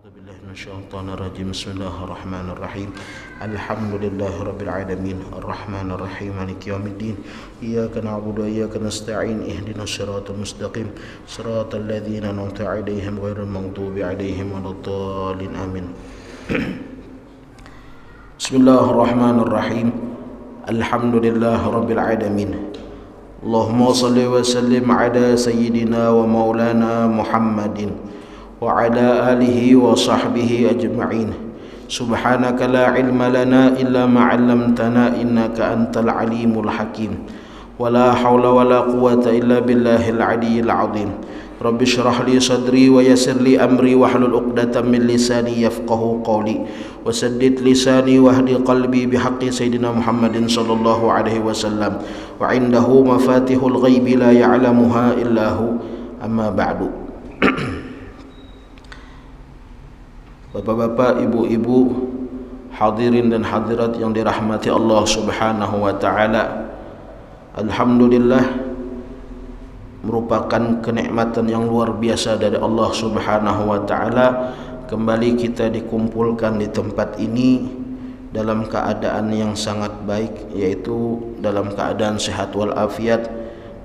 A'udzubillahi minasyaitonirrajim. Bismillahirrahmanirrahim. Alhamdulillahi rabbil alamin. Arrahmanir rahim. Maliki yaumiddin. Iyyaka na'budu wa iyyaka nasta'in. Ihdinas siratal mustaqim. Siratal ladzina an'amta 'alaihim ghairil maghdubi 'alaihim waladdallin. Amin. Bismillahirrahmanirrahim. Alhamdulillahi rabbil alamin. Allahumma shalli wa sallim ala sayyidina wa maulana Muhammadin wa ala alihi wa sahbihi ajma'in. Subhanaka la ilma lana illa ma 'allamtana innaka antal alimul hakim. Wa la hawla wa la quwwata illa billahil aliyyil azim. Rabbi shrah li sadri wa yassir li amri wa hlul 'uqdatam min lisani yafqahu qawli wa saddid lisani wa hdi qalbi bihaqqi sayyidina Muhammadin sallallahu alaihi wasallam wa indahu mafatihul ghaibi la ya'lamuha illa hu. Amma ba'du. Bapak-bapak, ibu-ibu, hadirin dan hadirat yang dirahmati Allah Subhanahu wa taala. Alhamdulillah, merupakan kenikmatan yang luar biasa dari Allah Subhanahu wa taala kembali kita dikumpulkan di tempat ini dalam keadaan yang sangat baik, yaitu dalam keadaan sehat walafiat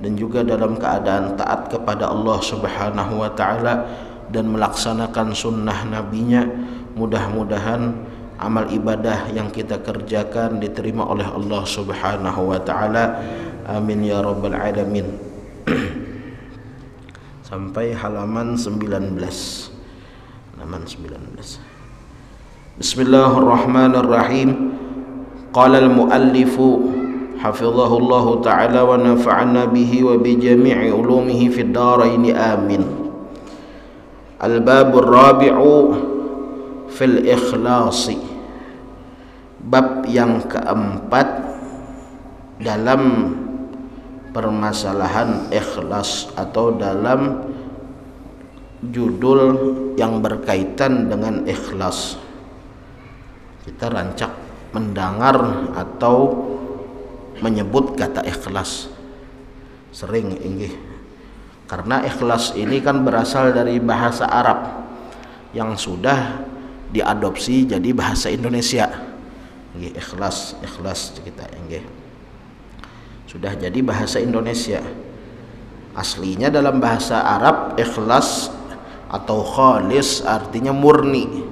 dan juga dalam keadaan taat kepada Allah Subhanahu wa taala dan melaksanakan sunnah nabinya. Mudah-mudahan amal ibadah yang kita kerjakan diterima oleh Allah Subhanahu wa taala. Amin ya rabbal alamin. Sampai halaman 19. Bismillahirrahmanirrahim. Qala al-muallifu hafizahullahu ta'ala wa nafa'ana bihi wa bi jami'i ulumihi fid dharain amin. Al-babur rabi'u fil ikhlasi. Bab yang keempat dalam permasalahan ikhlas atau dalam judul yang berkaitan dengan ikhlas. Kita rancak mendengar atau menyebut kata ikhlas sering inggih, karena ikhlas ini kan berasal dari bahasa Arab yang sudah diadopsi jadi bahasa Indonesia. Inggih, ikhlas kita inggih. Sudah jadi bahasa Indonesia. Aslinya dalam bahasa Arab ikhlas atau khalis artinya murni.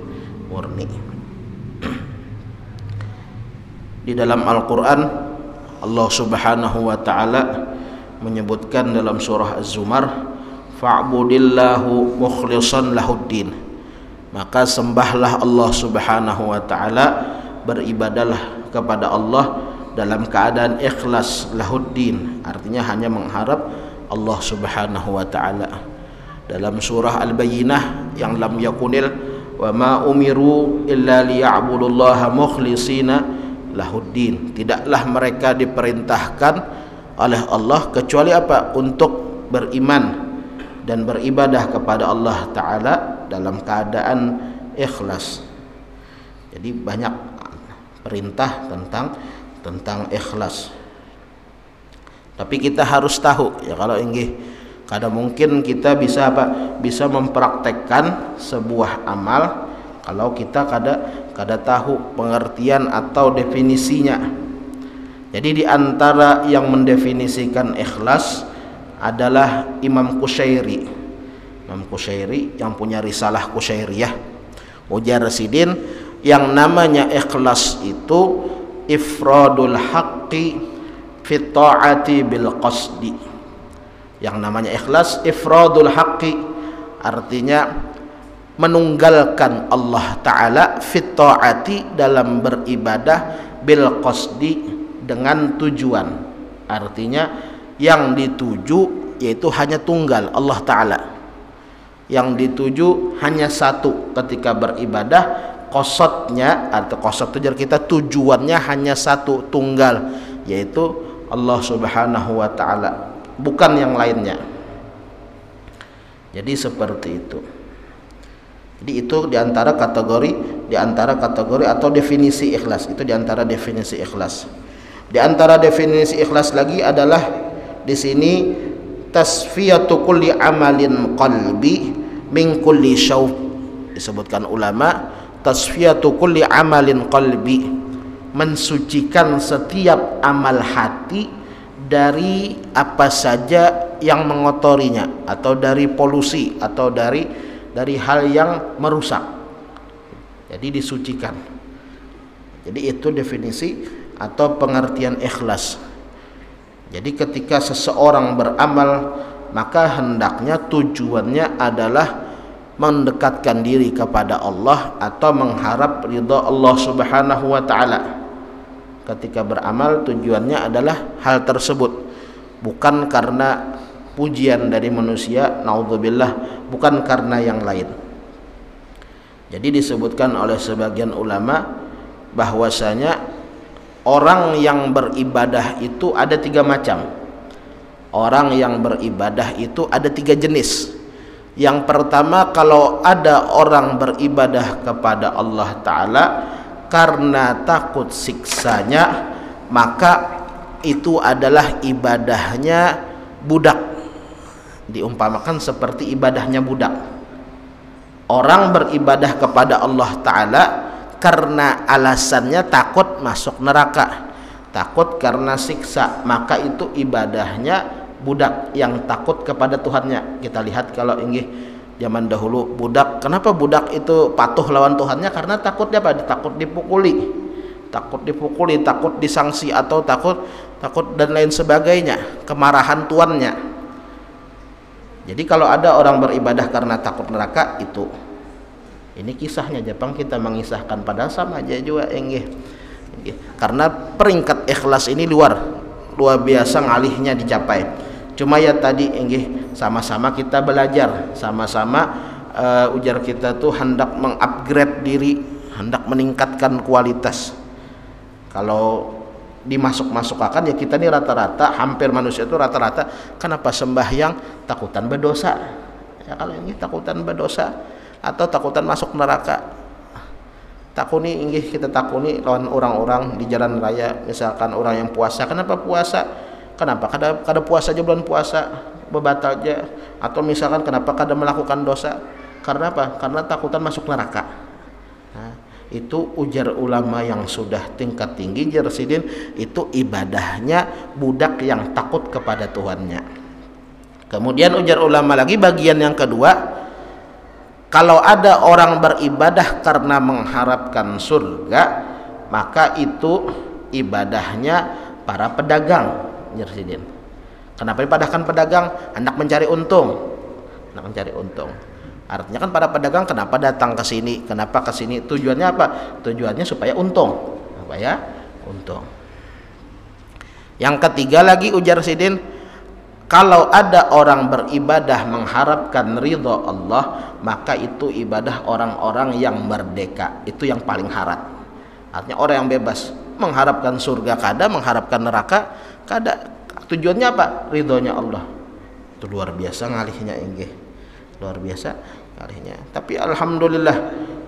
Di dalam Al-Qur'an Allah Subhanahu wa taala menyebutkan dalam surah Az-Zumar, fa'budillahu mukhlishan lahuddin. Maka sembahlah Allah Subhanahu wa taala, beribadalah kepada Allah dalam keadaan ikhlas, lahuddin artinya hanya mengharap Allah Subhanahu wa taala. Dalam surah Al-Bayyinah yang lam yakunil wa ma umiru illa liya'budullaha mukhlishina lahuddin, tidaklah mereka diperintahkan oleh Allah kecuali apa? Untuk beriman dan beribadah kepada Allah Ta'ala dalam keadaan ikhlas. Jadi banyak perintah tentang ikhlas. Tapi kita harus tahu ya, kalau inggih kadang mungkin kita bisa bisa mempraktekkan sebuah amal kalau kita kada tahu pengertian atau definisinya. Jadi di antara yang mendefinisikan ikhlas adalah Imam Qushairi. Imam Qushairi yang punya risalah Qushairiyah, ujar Sidin, yang namanya ikhlas itu ifradul haqqi fit ta'ati bil qasdi. Yang namanya ikhlas ifradul haqqi artinya menunggalkan Allah Ta'ala fit ta'ati dalam beribadah bil qasdi dengan tujuan, artinya yang dituju yaitu hanya tunggal Allah Ta'ala, yang dituju hanya satu ketika beribadah. Qasatnya atau qasat tujuan kita, tujuannya hanya satu, tunggal, yaitu Allah Subhanahu wa taala, bukan yang lainnya. Jadi seperti itu. Jadi itu diantara kategori atau definisi ikhlas. Itu diantara definisi ikhlas. Di antara definisi ikhlas lagi adalah di sini tasfiyatu kulli amalin qalbi min kulli syauq Disebutkan ulama, tasfiyatu kulli amalin qalbi, mensucikan setiap amal hati dari apa saja yang mengotorinya, atau dari polusi, atau dari hal yang merusak. Jadi disucikan. Jadi itu definisi atau pengertian ikhlas. Jadi ketika seseorang beramal, maka hendaknya tujuannya adalah mendekatkan diri kepada Allah atau mengharap ridha Allah Subhanahu wa taala. Ketika beramal tujuannya adalah hal tersebut, bukan karena pujian dari manusia, naudzubillah, bukan karena yang lain. Jadi disebutkan oleh sebagian ulama bahwasanya orang yang beribadah itu ada 3 macam. Orang yang beribadah itu ada 3 jenis. Yang pertama, kalau ada orang beribadah kepada Allah Ta'ala karena takut siksanya, maka itu adalah ibadahnya budak. Diumpamakan seperti ibadahnya budak. Orang beribadah kepada Allah Ta'ala karena alasannya takut masuk neraka, takut karena siksa, maka itu ibadahnya budak yang takut kepada Tuhannya. Kita lihat kalau inggih zaman dahulu budak, kenapa budak itu patuh lawan Tuhannya? Karena takutnya apa? Takut dipukuli, takut disangsi, atau takut dan lain sebagainya, kemarahan tuannya. Jadi kalau ada orang beribadah karena takut neraka, itu ini kisahnya Jepang, kita mengisahkan, padahal sama aja juga inggih. Karena peringkat ikhlas ini luar biasa ngalihnya dicapai. Cuma ya tadi inggih, sama-sama kita belajar, sama-sama ujar kita tuh hendak mengupgrade diri, hendak meningkatkan kualitas. Kalau dimasuk-masukkan ya kita nih rata-rata, hampir manusia itu rata-rata kenapa sembahyang takutan berdosa. Ya kalau ini takutan berdosa atau takutan masuk neraka. Takuni inggih, kita takuni lawan orang-orang di jalan raya, misalkan orang yang puasa, kenapa puasa? Kenapa kada puasa aja bulan puasa bebatal aja, atau misalkan kenapa kada melakukan dosa? Karena apa? Karena takutan masuk neraka. Nah, itu ujar ulama yang sudah tingkat tinggi, Jersidin, itu ibadahnya budak yang takut kepada Tuhannya. Kemudian ujar ulama lagi bagian yang kedua, kalau ada orang beribadah karena mengharapkan surga, maka itu ibadahnya para pedagang, Jersidin. Kenapa dipadahkan pedagang? Hendak mencari untung. Artinya kan para pedagang kenapa datang ke sini? Kenapa ke sini? Tujuannya apa? Tujuannya supaya untung. Untung. Yang ketiga lagi ujar Sidin, kalau ada orang beribadah mengharapkan ridha Allah, maka itu ibadah orang-orang yang merdeka. Itu yang paling harat. Artinya orang yang bebas, mengharapkan surga kada, mengharapkan neraka kada. Tujuannya apa? Ridhonya Allah. Itu luar biasa ngalihnya inggih. Luar biasa ngalihnya. Tapi alhamdulillah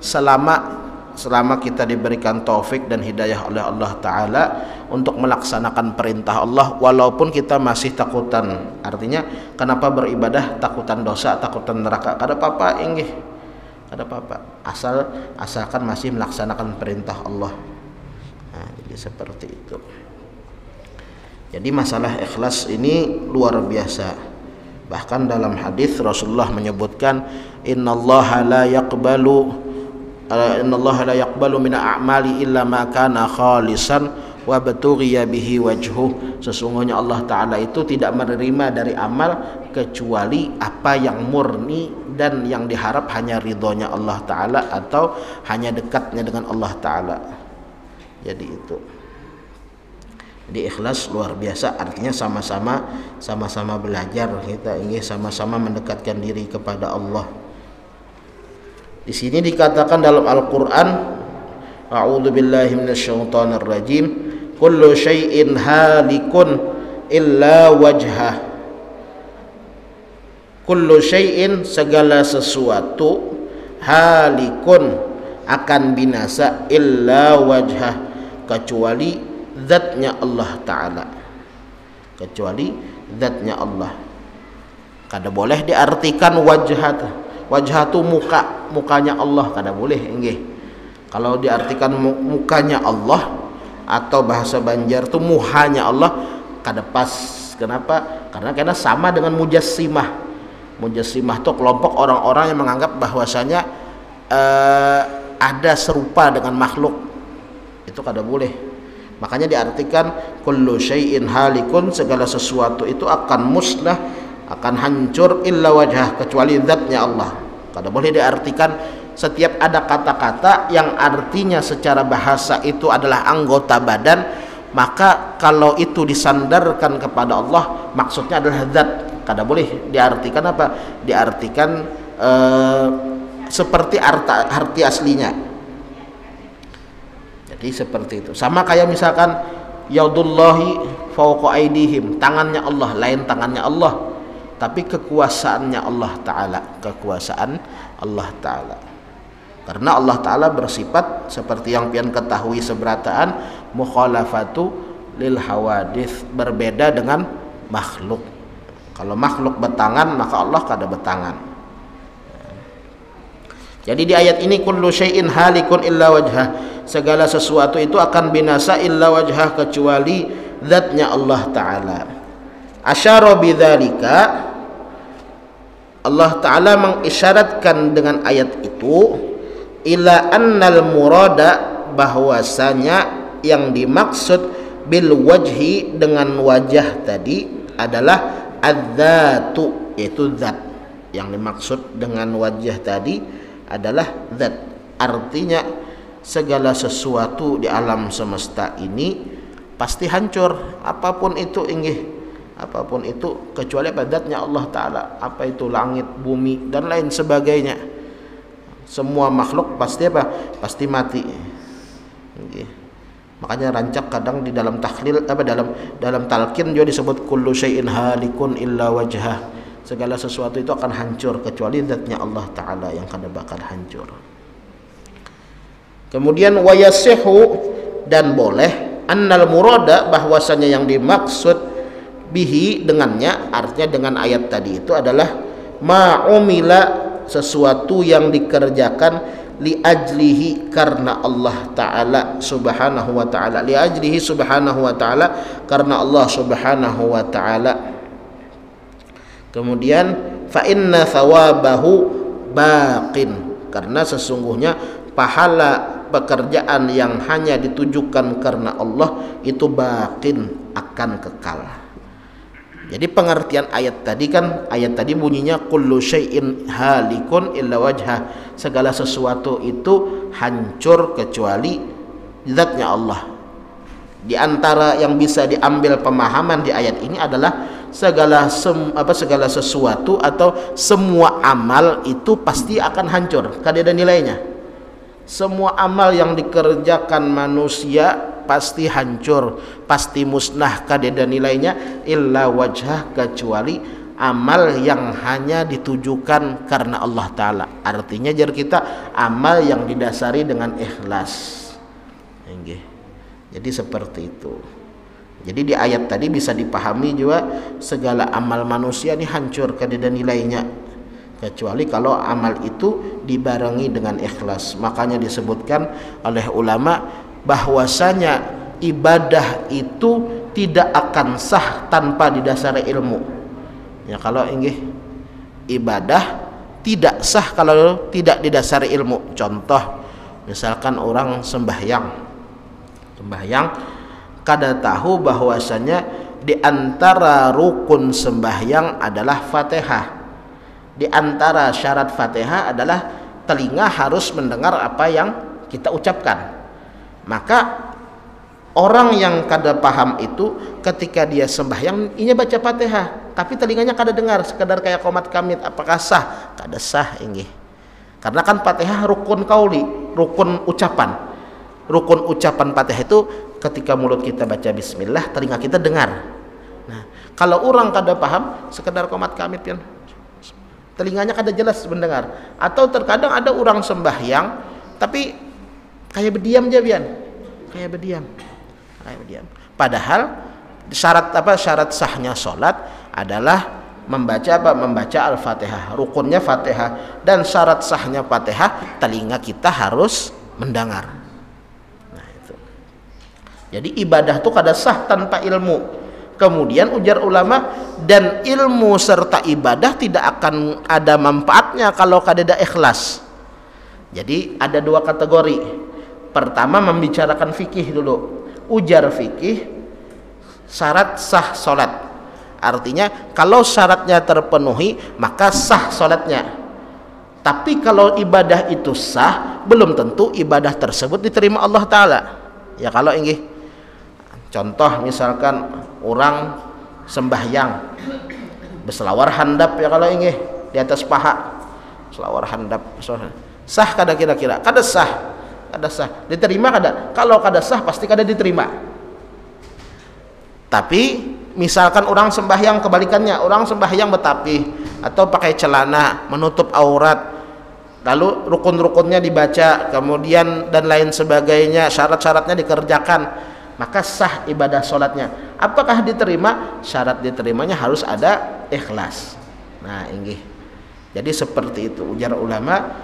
selama kita diberikan taufik dan hidayah oleh Allah Ta'ala untuk melaksanakan perintah Allah, walaupun kita masih takutan. Artinya kenapa beribadah takutan dosa, takutan neraka? Kada apa-apa inggih, kada apa-apa, asalkan masih melaksanakan perintah Allah. Nah, jadi seperti itu. Jadi masalah ikhlas ini luar biasa. Bahkan dalam hadis Rasulullah menyebutkan, innallaha la yaqbalu min a'mali illa ma kana khalisan wa batughiya bihi wajhuh. Sesungguhnya Allah Ta'ala itu tidak menerima dari amal kecuali apa yang murni dan yang diharap hanya ridhonya Allah Ta'ala atau hanya dekatnya dengan Allah Ta'ala. Jadi itu. Jadi ikhlas luar biasa, artinya sama-sama belajar, kita ingin sama-sama mendekatkan diri kepada Allah. Di sini dikatakan dalam Al-Qur'an, a'udzubillahi minasyaitonir rajim, kullu syai'in halikun illa wajhah. Kullu syai'in, segala sesuatu, halikun, akan binasa, illa wajhah, kecuali zatnya Allah Ta'ala. Kecuali zatnya Allah. Kada boleh diartikan wajah tu mukanya Allah kada boleh nggih. Kalau diartikan mukanya Allah atau bahasa Banjar tu muhanya Allah kada pas. Kenapa? Karena sama dengan mujassimah. Mujassimah tu kelompok orang-orang yang menganggap bahwasanya ada serupa dengan makhluk. Itu kada boleh. Makanya diartikan kullu syai'in halikun, segala sesuatu itu akan musnah, akan hancur illa wajah, kecuali zatnya Allah. Kada boleh diartikan setiap ada kata-kata yang artinya secara bahasa itu adalah anggota badan, maka kalau itu disandarkan kepada Allah maksudnya adalah zat. Kada boleh diartikan apa? Diartikan seperti arti aslinya. Jadi seperti itu. Sama kayak misalkan yadullahi fawqa aidihim, tangannya Allah, lain tangannya Allah, tapi kekuasaannya Allah Ta'ala, kekuasaan Allah Ta'ala. Karena Allah Ta'ala bersifat seperti yang pian ketahui seberataan, mukhalafatu lil hawadith, berbeda dengan makhluk. Kalau makhluk bertangan, maka Allah kada bertangan. Jadi di ayat ini kullu syai'in halikun illa wajhah, segala sesuatu itu akan binasa illa wajhah, kecuali zatnya Allah Ta'ala. Asyara bidzalika, Allah Ta'ala mengisyaratkan dengan ayat itu ila annal murada, bahwasanya yang dimaksud bil wajhi, dengan wajah tadi adalah adzatu, yaitu zat. Yang dimaksud dengan wajah tadi adalah zat. Artinya segala sesuatu di alam semesta ini pasti hancur, apapun itu inggih, apapun itu, kecuali zatnya Allah Ta'ala. Apa itu langit, bumi dan lain sebagainya, semua makhluk pasti apa? Pasti mati. Inggih. Makanya rancak kadang di dalam takhlil dalam talqin juga disebut kullu syai'in halikun illa wajhah, segala sesuatu itu akan hancur kecuali zatnya Allah Ta'ala yang kada bakal hancur. Kemudian wayasihu, dan boleh, annal murada, bahwasanya yang dimaksud bihi, dengannya, artinya dengan ayat tadi itu adalah ma'umila, sesuatu yang dikerjakan li ajlihi, karena Allah Ta'ala subhanahu wa ta'ala, li ajlihi subhanahu wa ta'ala, karena Allah subhanahu wa ta'ala. Kemudian fa inna thawabahu baqin, karena sesungguhnya pahala pekerjaan yang hanya ditujukan karena Allah itu baqin, akan kekal. Jadi pengertian ayat tadi kan, ayat tadi bunyinya kullu syai'in halikun illa wajhah, segala sesuatu itu hancur kecuali zatnya Allah. Di antara yang bisa diambil pemahaman di ayat ini adalah segala sesuatu atau semua amal itu pasti akan hancur, kada ada nilainya. Semua amal yang dikerjakan manusia pasti hancur, pasti musnah, kada ada nilainya, illa wajhah, kecuali amal yang hanya ditujukan karena Allah Ta'ala. Artinya jar kita amal yang didasari dengan ikhlas. Jadi seperti itu. Jadi di ayat tadi bisa dipahami juga segala amal manusia ini hancur, kada ada nilainya, kecuali kalau amal itu dibarengi dengan ikhlas. Makanya disebutkan oleh ulama bahwasanya ibadah itu tidak akan sah tanpa didasari ilmu. Ya, kalau inggih ibadah tidak sah kalau tidak didasari ilmu. Contoh, misalkan orang sembahyang kada tahu bahwasanya di antara rukun sembahyang adalah Fatihah. Di antara syarat Fatihah adalah telinga harus mendengar apa yang kita ucapkan. Maka orang yang kada paham itu ketika dia sembahyang ini baca Fatihah, tapi telinganya kada dengar, sekedar kayak qomat kamit, apakah sah? Kada sah inggih. Karena kan Fatihah rukun kauli, rukun ucapan. Rukun ucapan Fatihah itu ketika mulut kita baca bismillah, telinga kita dengar. Nah, kalau orang kada paham, sekedar qomat kamit pian, telinganya kada jelas mendengar. Atau terkadang ada orang sembahyang tapi kayak berdiam aja pian, kayak berdiam. Padahal syarat sahnya sholat adalah membaca apa? Membaca Al-Fatihah. Rukunnya Fatihah dan syarat sahnya Fatihah, telinga kita harus mendengar. Nah itu. Jadi ibadah itu kada sah tanpa ilmu. Kemudian ujar ulama, dan ilmu serta ibadah tidak akan ada manfaatnya kalau kada ada ikhlas. Jadi ada dua kategori. Pertama membicarakan fikih dulu. Ujar fikih, syarat sah solat. Artinya kalau syaratnya terpenuhi maka sah solatnya. Tapi kalau ibadah itu sah, belum tentu ibadah tersebut diterima Allah Ta'ala. Ya kalau ini contoh misalkan orang sembahyang berselawar handap, ya kalau ini di atas paha selawar handap, sah kada kira-kira? Kada sah, kada sah. Diterima kada? Kalau kada sah pasti kada diterima. Tapi misalkan orang sembahyang kebalikannya, orang sembahyang betapih atau pakai celana menutup aurat, lalu rukun-rukunnya dibaca, kemudian dan lain sebagainya, syarat-syaratnya dikerjakan, maka sah ibadah sholatnya. Apakah diterima? Syarat diterimanya harus ada ikhlas. Nah ini, jadi seperti itu ujar ulama,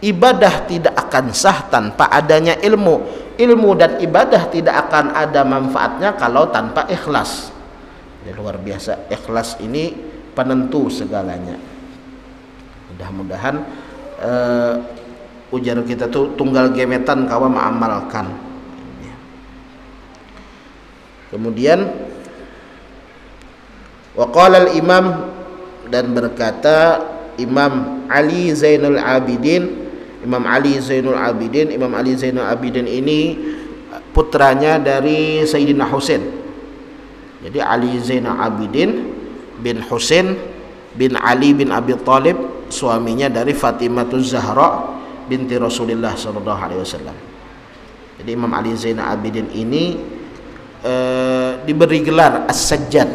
ibadah tidak akan sah tanpa adanya ilmu. Ilmu dan ibadah tidak akan ada manfaatnya kalau tanpa ikhlas. Jadi luar biasa, ikhlas ini penentu segalanya. Mudah-mudahan ujar kita tuh tunggal gemetan kawa mengamalkan. Kemudian waqala al-imam, dan berkata Imam Ali Zainul Abidin. Imam Ali Zainul Abidin, Imam Ali Zainul Abidin ini putranya dari Sayyidina Husain. Jadi Ali Zainul Abidin bin Husain bin Ali bin Abi Thalib, suaminya dari Fatimatuz Zahra binti Rasulullah sallallahu alaihi wasallam. Jadi Imam Ali Zainul Abidin ini diberi gelar As-Sajjad.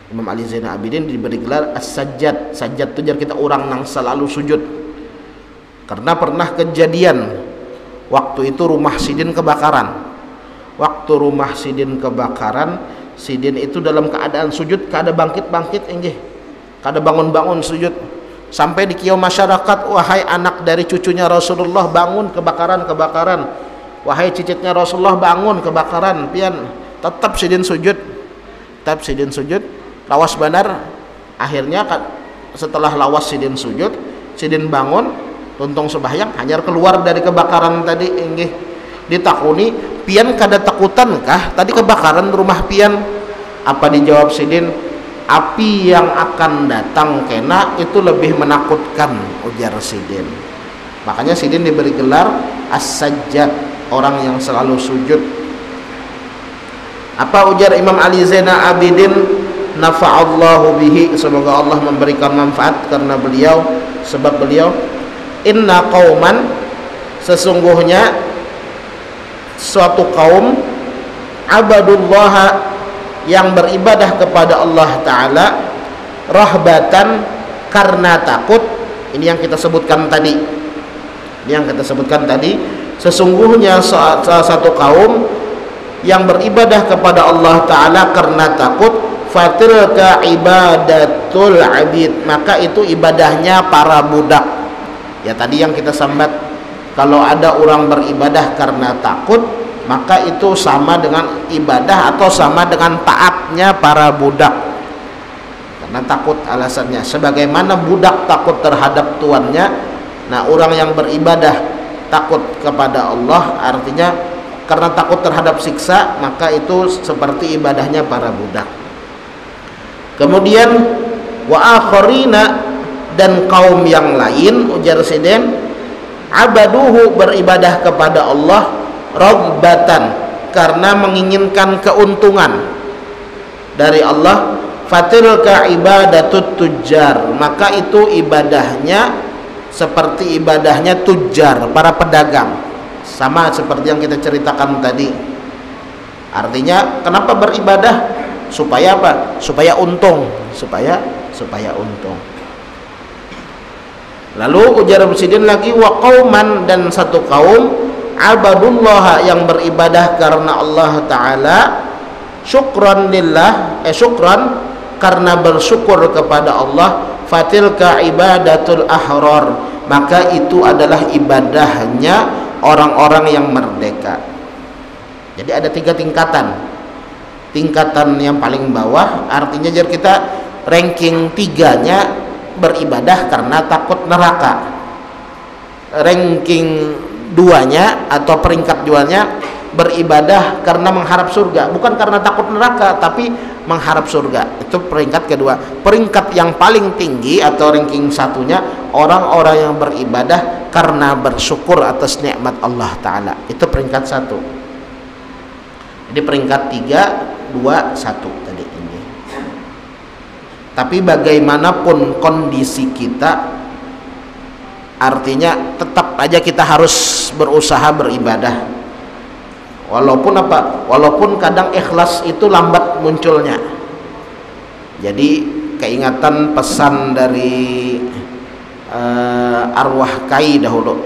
Imam Ali Zainul Abidin diberi gelar As-Sajjad. Sajjad itu jar kita orang yang selalu sujud. Karena pernah kejadian waktu itu rumah Sidin kebakaran. Waktu rumah Sidin kebakaran, Sidin itu dalam keadaan sujud, kada bangkit-bangkit enggih. Kada bangun-bangun sujud. Sampai dikira masyarakat, wahai anak dari cucunya Rasulullah, bangun, kebakaran. Wahai cicitnya Rasulullah, bangun, kebakaran. Pian tetap Sidin sujud. Tetap Sidin sujud. Lawas benar. Akhirnya setelah lawas Sidin sujud, Sidin bangun, tuntung sembahyang, hanyar keluar dari kebakaran tadi inggih. Ditakuni, pian kada takutan kah tadi kebakaran rumah pian? Apa dijawab Sidin? Api yang akan datang kena itu lebih menakutkan, ujar Sidin. Makanya Sidin diberi gelar As-Sajjad, orang yang selalu sujud. Apa ujar Imam Ali Zainal Abidin? Nafa'allahu bihi, semoga Allah memberikan manfaat karena beliau, sebab beliau, inna qauman, sesungguhnya suatu kaum, abadullaha, yang beribadah kepada Allah Ta'ala, rahbatan, karena takut. Ini yang kita sebutkan tadi. Ini yang kita sebutkan tadi. Sesungguhnya salah satu kaum yang beribadah kepada Allah Ta'ala karena takut, fatilka ibadatul abid, maka itu ibadahnya para budak. Ya tadi yang kita sambat, kalau ada orang beribadah karena takut, maka itu sama dengan ibadah atau sama dengan taatnya para budak. Karena takut alasannya, sebagaimana budak takut terhadap tuannya. Nah orang yang beribadah takut kepada Allah, artinya karena takut terhadap siksa, maka itu seperti ibadahnya para budak. Kemudian wa akharina, dan kaum yang lain, ujar Sidin, abaduhu, beribadah kepada Allah, raghbatan, karena menginginkan keuntungan dari Allah, fatilka ibadatut tujjar, maka itu ibadahnya seperti ibadahnya tujjar, para pedagang, sama seperti yang kita ceritakan tadi. Artinya kenapa beribadah? Supaya apa? Supaya untung, supaya untung. Lalu ujar Sidin lagi, wa qauman, dan satu kaum, abadullah, yang beribadah karena Allah Ta'ala, syukran lillah, syukran, karena bersyukur kepada Allah, fatilka ibadatul ahrar, maka itu adalah ibadahnya orang-orang yang merdeka. Jadi ada 3 tingkatan. Tingkatan yang paling bawah artinya jadi kita ranking 3-nya beribadah karena takut neraka. Ranking 2-nya atau peringkat 2-nya beribadah karena mengharap surga, bukan karena takut neraka tapi mengharap surga. Itu peringkat kedua. Peringkat yang paling tinggi atau ranking 1-nya orang-orang yang beribadah karena bersyukur atas nikmat Allah Ta'ala. Itu peringkat 1. Jadi peringkat 3, 2, 1 tadi ini. Tapi bagaimanapun kondisi kita, artinya tetap aja kita harus berusaha beribadah. Walaupun apa? Walaupun kadang ikhlas itu lambat munculnya. Jadi keingatan pesan dari arwah Kai dahulu,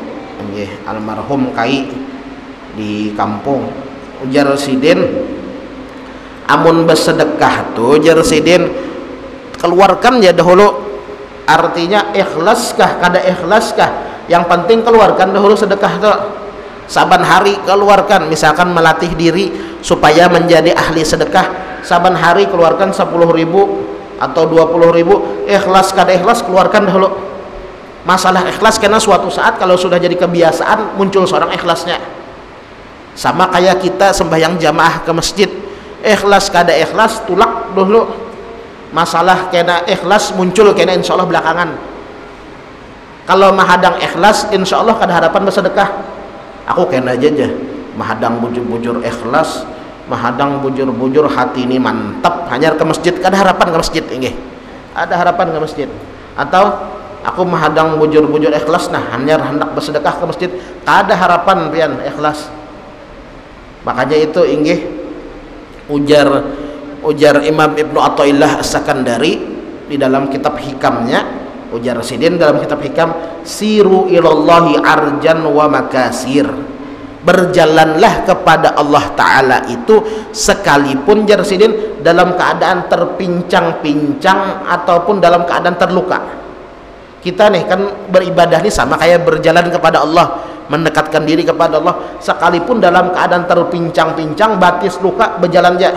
almarhum Kai di kampung. Ujar sidin, amun bersedekah tuh ujar sidin keluarkan ya dahulu, artinya ikhlaskah kada ikhlaskah, yang penting keluarkan dahulu sedekah tuh. Saban hari keluarkan, misalkan melatih diri supaya menjadi ahli sedekah, saban hari keluarkan 10.000 atau 20.000. Ikhlas kada ikhlas keluarkan dahulu. Masalah ikhlas karena suatu saat kalau sudah jadi kebiasaan muncul seorang ikhlasnya. Sama kayak kita sembahyang jamaah ke masjid, ikhlas kada ikhlas tulak dulu. Masalah kena ikhlas muncul kena insya Allah belakangan. Kalau mahadang ikhlas insya Allah kada harapan bersedekah. Aku kena aja mahadang bujur-bujur ikhlas, mahadang bujur-bujur hati ini mantap, hanya ke masjid kada harapan ke masjid ini. Ada harapan ke masjid. Atau aku mahadang bujur-bujur ikhlas, nah hanya hendak bersedekah ke masjid, kada harapan pian ikhlas. Makanya itu inggih ujar Imam Ibnu Athaillah As-Sakandari di dalam kitab hikamnya, ujar sidin dalam kitab hikam, siru ilallahi arjan wa makasir, berjalanlah kepada Allah Ta'ala itu sekalipun jar sidin dalam keadaan terpincang-pincang ataupun dalam keadaan terluka. Kita nih kan beribadah nih sama kayak berjalan kepada Allah, mendekatkan diri kepada Allah, sekalipun dalam keadaan terpincang-pincang, batis luka, berjalan aja.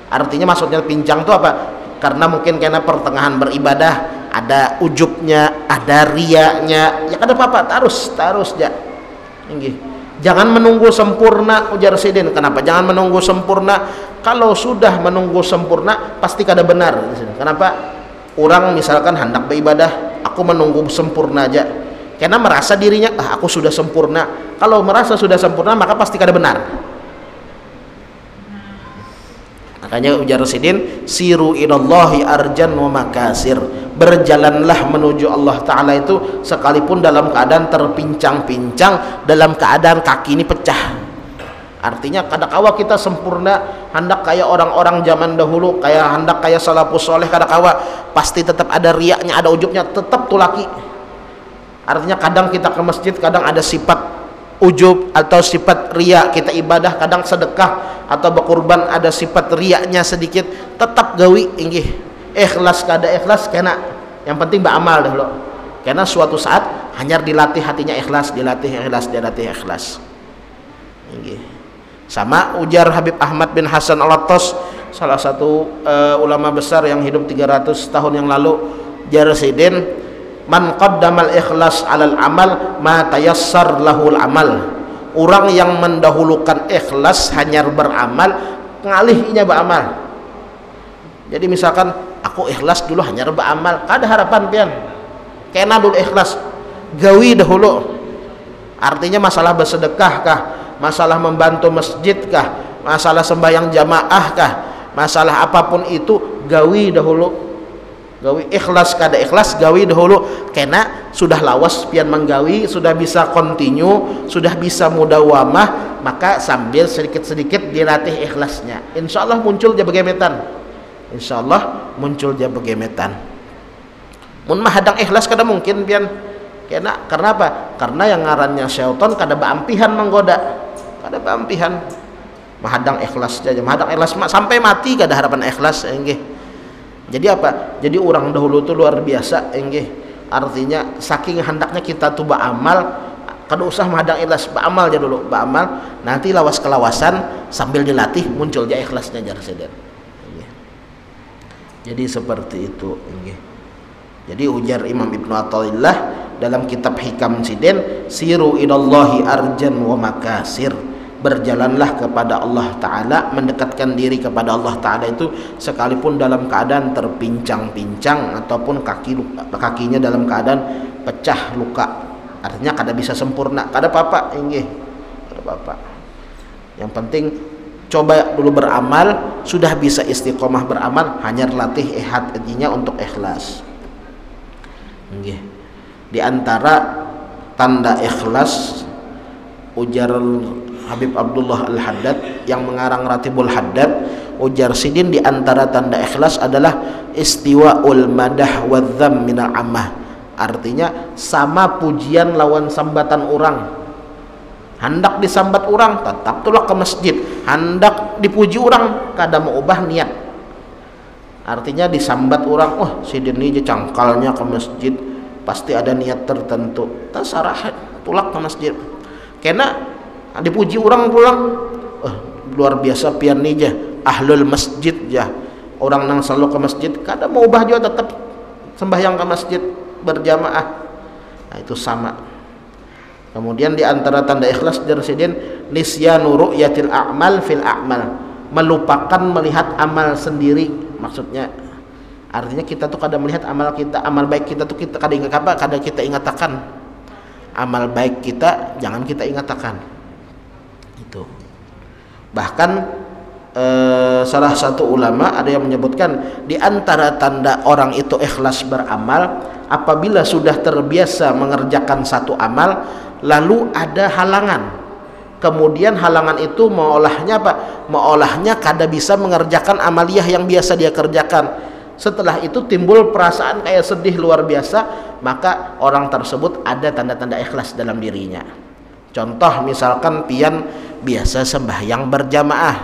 Artinya maksudnya pincang itu apa? Karena mungkin karena pertengahan beribadah ada ujubnya, ada riaknya, ya kada apa-apa, terus ya. Jangan menunggu sempurna, ujar sidin. Kenapa jangan menunggu sempurna? Kalau sudah menunggu sempurna pasti kada benar. Kenapa? Orang misalkan hendak beribadah, aku menunggu sempurna aja, karena merasa dirinya aku sudah sempurna. Kalau merasa sudah sempurna maka pasti kada benar. Makanya ujar sidin, siru ilallahi arjan wa makasir, berjalanlah menuju Allah Ta'ala itu sekalipun dalam keadaan terpincang-pincang, dalam keadaan kaki ini pecah. Artinya kadakawa kita sempurna, hendak kayak orang-orang zaman dahulu, kayak hendak kayak salafus soleh, kadakawa pasti tetap ada riaknya, ada ujubnya, tetap tulaki. Artinya kadang kita ke masjid, kadang ada sifat ujub atau sifat riak, kita ibadah kadang sedekah atau berkurban ada sifat riaknya sedikit, tetap gawi inggih. Ikhlas kada ikhlas kena, yang penting beramal dahulu. Karena suatu saat hanya dilatih hatinya ikhlas, dilatih ikhlas. Inggih. Sama ujar Habib Ahmad bin Hasan Al-Attas, salah satu ulama besar yang hidup 300 tahun yang lalu, jar sidin, man qaddamal ikhlas alal amal ma tayassar lahul amal. Orang yang mendahulukan ikhlas hanya beramal, ngalihnya beramal. Jadi misalkan aku ikhlas dulu hanya beramal, kada harapan pian. Kena dulu ikhlas, gawi dahulu. Artinya masalah bersedekah kah, masalah membantu masjid kah, masalah sembahyang jamaah kah, masalah apapun itu gawi dahulu. Gawi ikhlas kada ikhlas gawi dahulu, kena sudah lawas pian menggawi, sudah bisa continue, sudah bisa mudawamah, maka sambil sedikit-sedikit dilatih ikhlasnya, insyaallah muncul dia begemetan, insyaallah muncul dia begemetan. Mun mahadang ikhlas kada mungkin pian, kena karena apa? Karena yang ngarannya syaitan kada baampihan menggoda, kada baampihan. Mahadang ikhlas aja, mahadang ikhlas sampai mati kada harapan ikhlas inggih. Jadi apa? Jadi orang dahulu tuh luar biasa enggih. Artinya saking hendaknya kita tuh beramal, kada usah mahadang ikhlas, beramal aja dulu, beramal. Nanti lawas kelawasan sambil dilatih muncul aja ikhlasnya jar seden. Jadi seperti itu enggih. Jadi ujar Imam Ibnu Athaillah dalam kitab Hikam Siden, siru ilallahi arjan wa makasir. Berjalanlah kepada Allah Ta'ala, mendekatkan diri kepada Allah Ta'ala itu sekalipun dalam keadaan terpincang-pincang ataupun kakinya dalam keadaan pecah luka. Artinya kada bisa sempurna, kada apa-apa inggih, kada apa-apa. Yang penting coba dulu beramal, sudah bisa istiqomah beramal, hanya latih hatinya untuk ikhlas. Inggih. Di antara tanda ikhlas ujar Habib Abdullah Al-Haddad yang mengarang Ratibul Haddad, ujar sidin di antara tanda ikhlas adalah istiwa'ul madah wa dzam minal ammah. Artinya sama pujian lawan sambatan orang. Hendak disambat orang tetap tulak ke masjid, hendak dipuji orang kada mau ubah niat. Artinya disambat orang, oh sidin ini cangkalnya ke masjid, pasti ada niat tertentu, tasarah tulak ke masjid. Kena dipuji orang pulang, luar biasa pian nih jah, ahlul masjid jah, orang nang selalu ke masjid, kada mau ubah juga tetap sembahyang ke masjid berjamaah. Nah, itu sama. Kemudian di antara tanda ikhlas darsidin nisyanu ru'yatil a'mal fil a'mal, melupakan melihat amal sendiri. Maksudnya artinya kita tuh kada melihat amal kita, amal baik kita tuh kita kada ingat apa, kada kita ingatakan. Amal baik kita jangan kita ingatakan. Itu bahkan salah satu ulama ada yang menyebutkan di antara tanda orang itu ikhlas beramal, apabila sudah terbiasa mengerjakan satu amal lalu ada halangan, kemudian halangan itu mengolahnya apa? Mengolahnya kada bisa mengerjakan amaliyah yang biasa dia kerjakan. Setelah itu timbul perasaan kayak sedih luar biasa, maka orang tersebut ada tanda-tanda ikhlas dalam dirinya. Contoh misalkan pian biasa sembahyang berjamaah,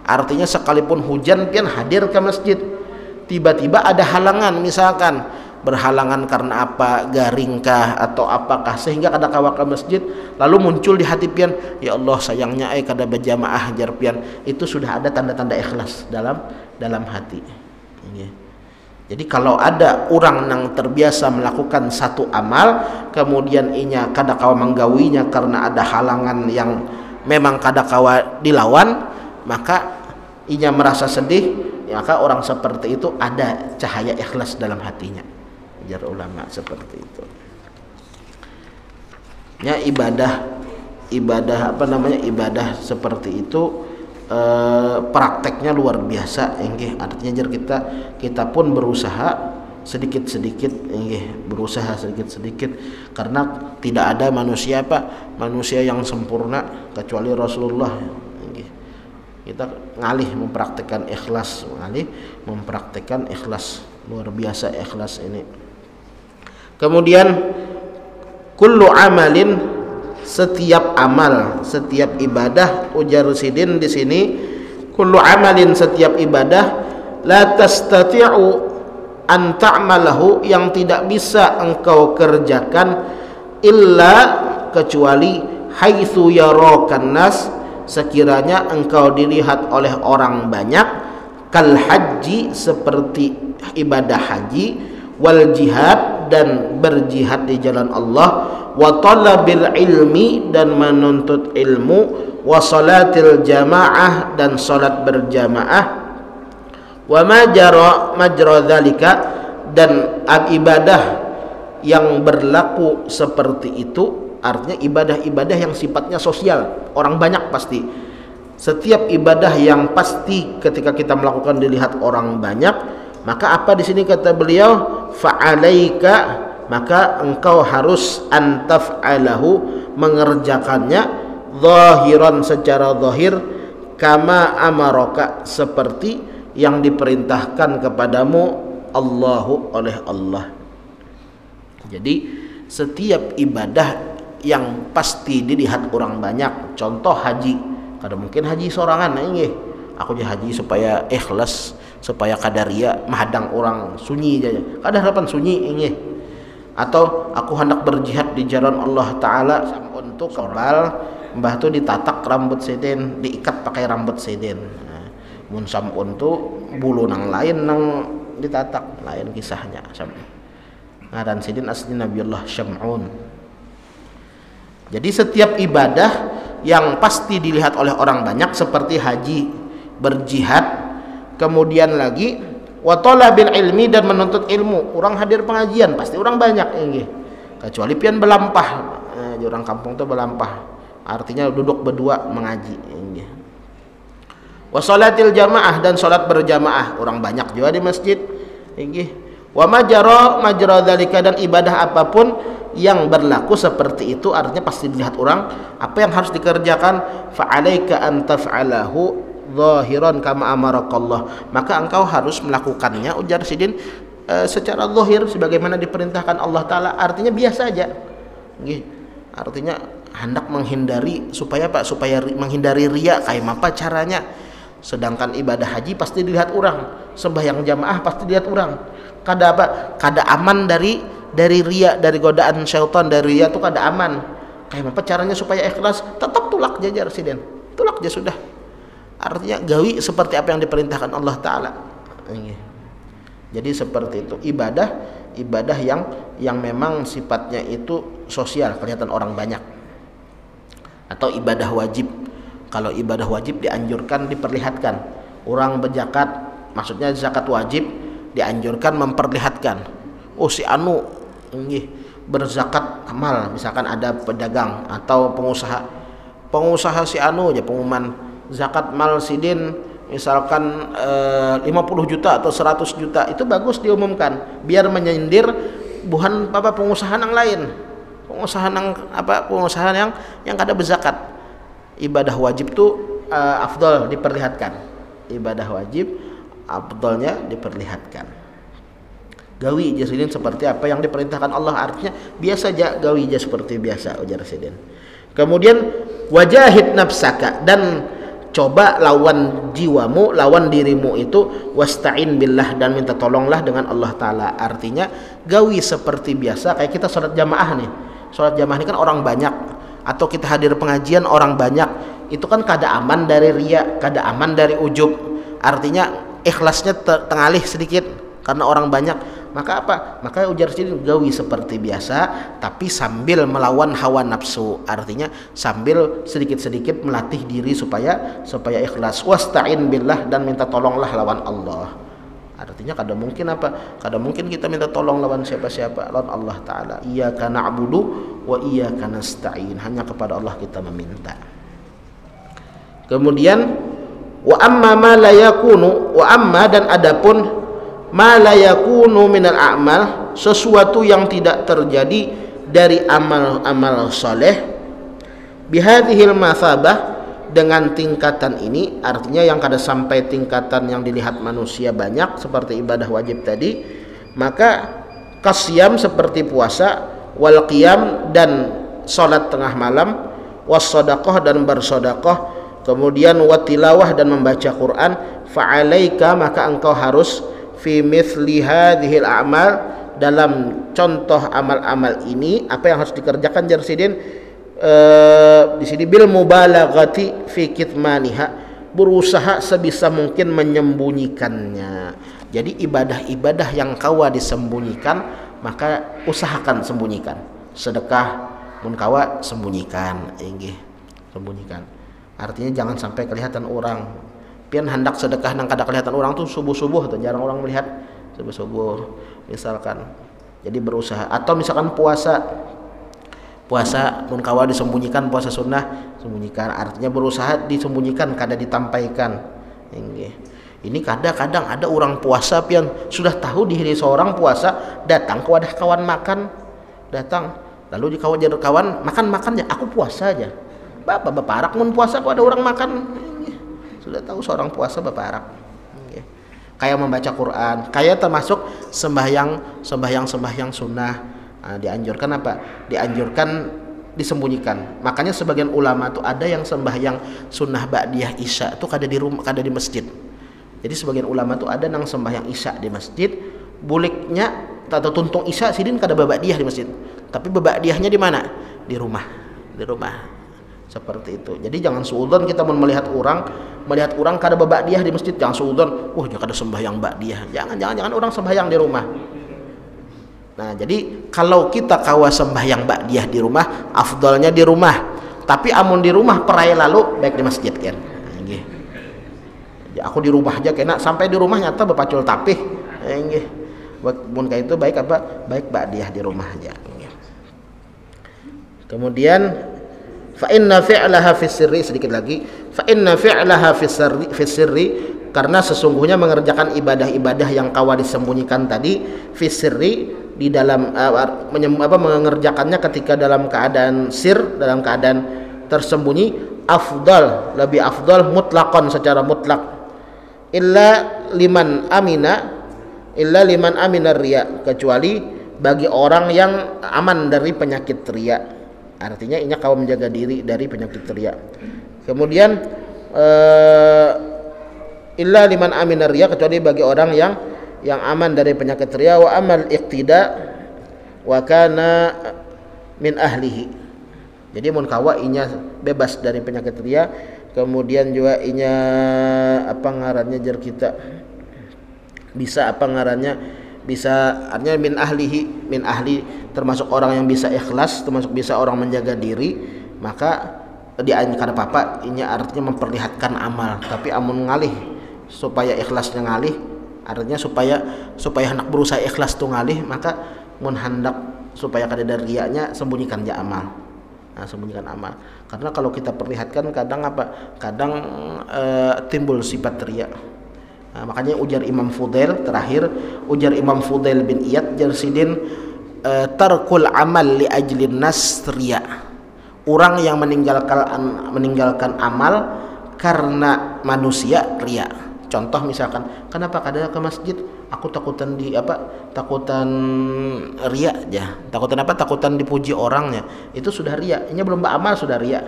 artinya sekalipun hujan pian hadir ke masjid, tiba-tiba ada halangan, misalkan berhalangan karena apa, garingkah atau apakah sehingga kada kawa ke masjid, lalu muncul di hati pian, ya Allah sayangnya kada berjamaah jar pian, itu sudah ada tanda-tanda ikhlas dalam hati. Jadi kalau ada orang yang terbiasa melakukan satu amal, kemudian inya kada kawa menggawinya karena ada halangan yang memang kada kawa dilawan, maka inya merasa sedih, maka orang seperti itu ada cahaya ikhlas dalam hatinya. Ajar ulama seperti itu. Ya ibadah apa namanya, ibadah seperti itu prakteknya luar biasa enggih. Artinya jar kita pun berusaha sedikit-sedikit enggih, berusaha sedikit-sedikit, karena tidak ada manusia manusia yang sempurna kecuali Rasulullah enggih. Kita ngalih mempraktekkan ikhlas, luar biasa ikhlas ini. Kemudian kullu amalin, setiap amal, setiap ibadah, ujar sidin di sini, kullu amalin, setiap ibadah, la tastati'u an ta'malahu, yang tidak bisa engkau kerjakan, illa, kecuali, haitsu yarakan nas, sekiranya engkau dilihat oleh orang banyak, kal haji, seperti ibadah haji, wal jihad, dan berjihad di jalan Allah, wa talabil ilmi, dan menuntut ilmu, wa salatil jamaah, dan salat berjamaah, wa majra dzalika, dan ibadah yang berlaku seperti itu. Artinya ibadah-ibadah yang sifatnya sosial, orang banyak pasti. Setiap ibadah yang pasti ketika kita melakukan dilihat orang banyak, maka apa di sini kata beliau, fa'alaika, maka engkau harus antaf'alahu, mengerjakannya, zahiran, secara zahir, kama amaraka, seperti yang diperintahkan kepadamu Allahu, oleh Allah. Jadi setiap ibadah yang pasti dilihat orang banyak, contoh haji, kada mungkin haji sorangan, aku jadi haji supaya ikhlas, supaya kadaria mahadang orang sunyi aja kada harapan sunyi ini, atau aku hendak berjihad di jalan Allah Ta'ala untuk kebal mbah tu ditatak rambut seden, diikat pakai rambut seden. Mun sampun tu bulu nang lain nang ditatak, lain kisahnya. Ngaran seden asli Nabiullah Syam'un. Jadi setiap ibadah yang pasti dilihat oleh orang banyak seperti haji, berjihad, kemudian lagi wa talabil ilmi dan menuntut ilmu. Orang hadir pengajian pasti orang banyak ini. Kecuali pian belampah, orang kampung tuh belampah. Artinya duduk berdua mengaji ini. Wa salatil jamaah dan salat berjamaah, orang banyak juga di masjid ini. Wa majra dzalika dan ibadah apapun yang berlaku seperti itu artinya pasti dilihat orang. Apa yang harus dikerjakan? Fa alaika an taf'alahu zahiran kama amarakallah, maka engkau harus melakukannya ujar sidin secara zahir sebagaimana diperintahkan Allah Ta'ala. Artinya biasa aja nggih. Artinya hendak menghindari supaya apa? Supaya menghindari riya. Kayak apa caranya? Sedangkan ibadah haji pasti dilihat orang, sembahyang jamaah pasti dilihat orang. Kada apa? Kada aman dari riya, dari godaan syaitan, dari riya itu kada aman. Kayak apa caranya supaya ikhlas? Tetap tulak jajar sidin. Tulak aja sudah. Artinya gawi seperti apa yang diperintahkan Allah Ta'ala. Jadi seperti itu ibadah yang memang sifatnya itu sosial, kelihatan orang banyak. Atau ibadah wajib. Kalau ibadah wajib dianjurkan diperlihatkan. Orang berzakat, maksudnya zakat wajib dianjurkan memperlihatkan. Oh si anu berzakat amal, misalkan ada pedagang atau pengusaha si anu aja pengumuman zakat mal sidin misalkan 50 juta atau 100 juta, itu bagus diumumkan biar menyindir bukan apa pengusaha yang lain, pengusaha yang kada berzakat. Ibadah wajib tuh afdal diperlihatkan, ibadah wajib afdalnya diperlihatkan. Gawi jasidin seperti apa yang diperintahkan Allah, artinya biasa aja gawi aja seperti biasa ujar sidin. Kemudian wajahid nafsaka dan coba lawan jiwamu, lawan dirimu itu wasta'in billah dan minta tolonglah dengan Allah Ta'ala. Artinya gawi seperti biasa kayak kita sholat jamaah nih. Sholat jamaah ini kan orang banyak, atau kita hadir pengajian orang banyak, itu kan kada aman dari riya, kada aman dari ujub. Artinya ikhlasnya tengalih sedikit karena orang banyak. Maka apa? Maka ujar sini gawi seperti biasa tapi sambil melawan hawa nafsu. Artinya sambil sedikit-sedikit melatih diri supaya ikhlas. Wasta'in billah dan minta tolonglah lawan Allah. Artinya kada mungkin apa? Kada mungkin kita minta tolong lawan siapa-siapa, lawan Allah Ta'ala. Iyyaka na'budu wa iyyaka nasta'in. Hanya kepada Allah kita meminta. Kemudian wa amma ma la yakunu, wa amma dan adapun ma la yakunu minal a'mal, sesuatu yang tidak terjadi dari amal-amal saleh, bihadhil mathabah, dengan tingkatan ini, artinya yang kada sampai tingkatan yang dilihat manusia banyak seperti ibadah wajib tadi, maka kasyam seperti puasa, wal qiyam dan salat tengah malam, was sadaqah dan bersedekah, kemudian watilawah dan membaca Quran, fa'alaika maka engkau harus fi mithli hadhil a'mal, dalam contoh amal-amal ini apa yang harus dikerjakan jarsidin di sini bil mubalaghati fi kitmaniha, berusaha sebisa mungkin menyembunyikannya. Jadi ibadah-ibadah yang kawa disembunyikan maka usahakan sembunyikan. Sedekah mun kawa sembunyikan, sembunyikan. Artinya jangan sampai kelihatan orang. Pian hendak sedekah nang kada kelihatan orang tuh subuh-subuh tuh jarang orang melihat subuh-subuh misalkan. Jadi berusaha, atau misalkan puasa mun kawa disembunyikan, puasa sunnah sembunyikan, artinya berusaha disembunyikan, kada ditampaikan. Ini kadang-kadang ada orang puasa pian sudah tahu diri seorang puasa, datang ke wadah kawan makan, datang lalu di kawan makan ya aku puasa aja. Bapak baparak mun puasa kok ada orang makan, sudah tahu seorang puasa baparak. Kayak membaca Quran, kayak termasuk sembahyang sunnah. Nah, dianjurkan apa? Dianjurkan disembunyikan. Makanya sebagian ulama tuh ada yang sembahyang sunnah ba'diyah isya itu kada di rumah, kada di masjid. Jadi sebagian ulama tuh ada nang sembahyang isya di masjid, buliknya atau tuntung isya sidin kada babadiah di masjid. Tapi babadiahnya di mana? Di rumah. Di rumah. Seperti itu. Jadi jangan suudzon kita melihat orang kada babadiah di masjid, jangan suudzon, jangan kada sembahyang badiah. Jangan orang sembahyang di rumah. Nah, jadi kalau kita kawa sembahyang ba'diyah di rumah, afdalnya di rumah. Tapi amun di rumah peraya lalu baik di masjid kan. Nggih. Ya, aku di rumah aja kena sampai di rumah nyata bepacul tapih. Nggih. Mun kayak itu baik apa? Baik ba'diyah di rumah aja. Nggih. Kemudian fa inna fi'laha fi sirri, sedikit lagi. Fa inna fi'laha fi sirri, karena sesungguhnya mengerjakan ibadah-ibadah yang kawa disembunyikan tadi fi sirri, di dalam mengerjakannya ketika dalam keadaan sir, dalam keadaan tersembunyi, afdal, lebih afdal mutlaqan, secara mutlak, illa liman amina riya, kecuali bagi orang yang aman dari penyakit riya. Artinya ini kau menjaga diri dari penyakit riya. Kemudian illa liman amina riya, kecuali bagi orang yang aman dari penyakit riya. Wa amal iqtida wa kana min ahlihi. Jadi mun kawa inya bebas dari penyakit riya, kemudian juga inya apa ngarannya jar kita bisa apa ngarannya bisa artinya min ahli termasuk orang yang bisa ikhlas, termasuk bisa orang menjaga diri, maka dia kada apa-apa inya artinya memperlihatkan amal, tapi amun ngalih supaya ikhlasnya ngalih, artinya supaya hendak berusaha ikhlas tuh ngalih, maka mun hendak supaya kada ada riyanya, sembunyikan aja amal. Nah, sembunyikan amal. Karena kalau kita perlihatkan kadang timbul sifat riya. Nah, makanya ujar Imam Fudail terakhir, ujar Imam Fudail bin Iyad jarsidin tarkul amal li ajlin nas riya. Orang yang meninggalkan amal karena manusia riya. Contoh misalkan, kenapa kada ke masjid? Aku takutan riya aja. Takutan dipuji orangnya. Itu sudah riya. Ini belum beramal sudah riya.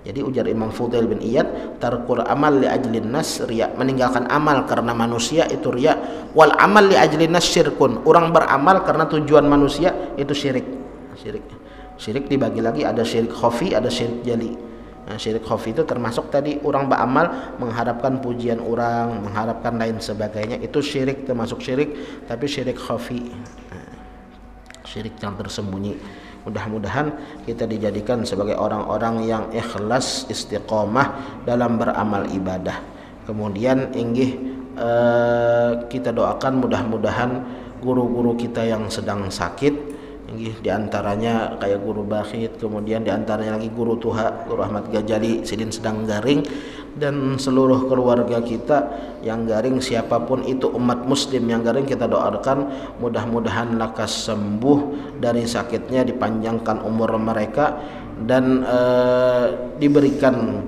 Jadi ujar Imam Fudail bin Iyad, tarkul amal li ajlin nas riya, meninggalkan amal karena manusia itu riya. Wal amal li ajlin nas syirkun, orang beramal karena tujuan manusia itu syirik. Syirik dibagi lagi, ada syirik khafi, ada syirik jali. Nah, syirik khafi itu termasuk tadi orang beramal mengharapkan pujian orang, mengharapkan lain sebagainya, itu syirik, termasuk syirik, tapi syirik khafi, syirik yang tersembunyi. Mudah-mudahan kita dijadikan sebagai orang-orang yang ikhlas, istiqomah dalam beramal ibadah. Kemudian kita doakan mudah-mudahan guru-guru kita yang sedang sakit, diantaranya kayak guru Bakhit, kemudian diantaranya lagi guru Tuha, guru Ahmad Ghazali sidin sedang garing, dan seluruh keluarga kita yang garing, siapapun itu umat muslim yang garing, kita doakan mudah-mudahan lekas sembuh dari sakitnya, dipanjangkan umur mereka, dan diberikan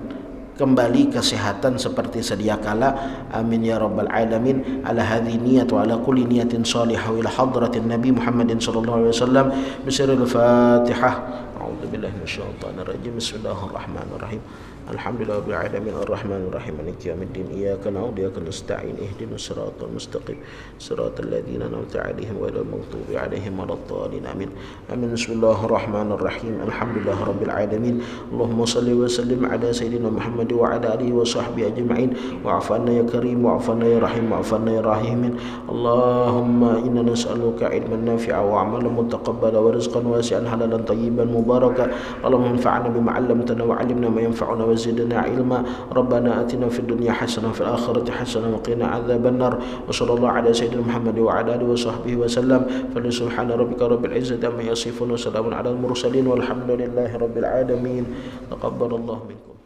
kembali kesehatan seperti sedia kala. Amin ya rabbal alamin. Ala hadhihi niyat wa ala kulli niyatin salihah ila hadratin nabi Muhammadin sallallahu alaihi wasallam. Bismillahil Fatihah. A'udzu billahi minasyaitonir rajim. Bismillahirrahmanirrahim. Alhamdulillahirabbil alamin arrahmanir rahim maliki yaumiddin iyyaka na'budu wa iyyaka nasta'in ihdinas siratal mustaqim siratal ladzina an'amta 'alaihim ghairil maghdubi 'alaihim waladdallin amin. Amin. Bismillahirrahmanirrahim. Alhamdulillahirabbil alamin. Allahumma shalli wa sallim ala sayyidina Muhammad wa ala alihi wa sahbihi ajma'in. Wa'fu 'anna ya karim wa'fu 'anna ya rahim wa'fu 'anna ya rahimin. Allahumma inna nas'aluka 'ilman nafi'a wa 'amalan mutaqabbala wa rizqan wasi'an halalan tayyiban mubaraka. Allahumma anfa'na bima 'allamtana wa 'allimna ma yanfa'una wa zidna 'ilma. Rabbana atina fid dunya hasanah wa fil akhirati hasanah wa qina 'adzaban nar. Wa sallallahu ala sayyidina Muhammad wa ala alihi wa sahbihi wa sallam. Fa subhana rabbika rabbil izzati amma yasifun wa salamun 'alal mursalin walhamdulillahi rabbil alamin. Taqabbalallahu minkum.